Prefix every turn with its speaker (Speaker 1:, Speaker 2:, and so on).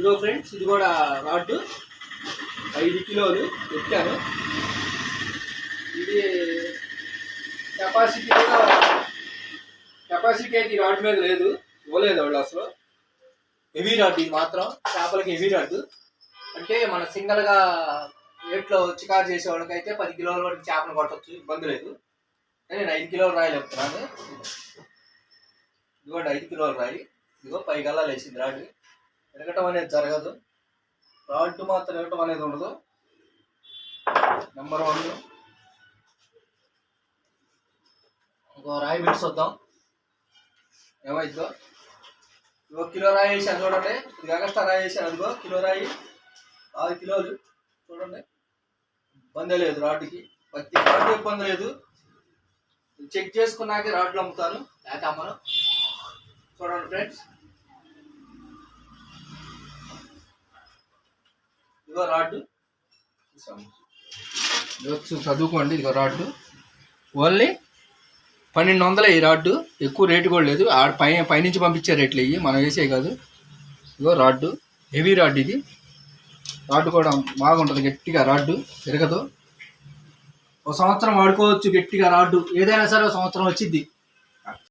Speaker 1: ఇదిగో ఫ్రెండ్స్, ఇది కూడా రాడ్డు 5 కిలోలు ఎత్తాను. ఇది కెపాసిటీ అయితే రాడ్ మీద లేదు, ఇవ్వలేదు వాళ్ళు అసలు. హెవీ రాడ్ ఇది మాత్రం, చేపలకి హెవీ రాడ్. అంటే మన సింగల్గా ఏట్లో చికారు చేసే వాళ్ళకైతే 10 కిలోల వరకు చేపను కొట్టచ్చు, ఇబ్బంది లేదు. నేను 5 కిలోల రాయి చెప్తున్నాను. ఇదిగోండి 5 కిలోల రాయి. ఇదిగో 10 గల్లాలు వేసింది రాడ్. ఎరగటం అనేది జరగదు, రాడ్ మాత్రం ఎరగటం అనేది ఉండదు. నెంబర్ 1. ఇంకో రాయి పెట్టి చూద్దాం ఏమైందో. ఇదిగో కిలో రాయి వేసాను చూడండి. ఇది ఎక్స్ట్రా రాయి వేసాను. అదిగో కిలో రాయి 6 కిలోలు చూడండి. ఇబ్బంది లేదు రాడ్డుకి, ప్రతి రాడ్డు ఇబ్బంది లేదు. చెక్ చేసుకున్నాకే రాడ్లు అమ్ముతాను, లేక అమ్మను. చూడండి ఫ్రెండ్స్, ఇదిగో రాడ్డు చదువుకోండి. ఇదిగో రాడ్డు ఓన్లీ 1200 ఈ రాడ్డు, ఎక్కువ రేటు కూడా లేదు. పైనుంచి పంపించే రేట్లు ఇవి, మనం వేసే కాదు. ఇదిగో రాడ్డు హెవీ రాడ్డు. ఇది రాడ్డు కూడా బాగుంటుంది, గట్టిగా రాడ్డు తిరగదు. ఒక సంవత్సరం వాడుకోవచ్చు గట్టిగా. రాడ్డు ఏదైనా సరే ఒక సంవత్సరం వచ్చింది.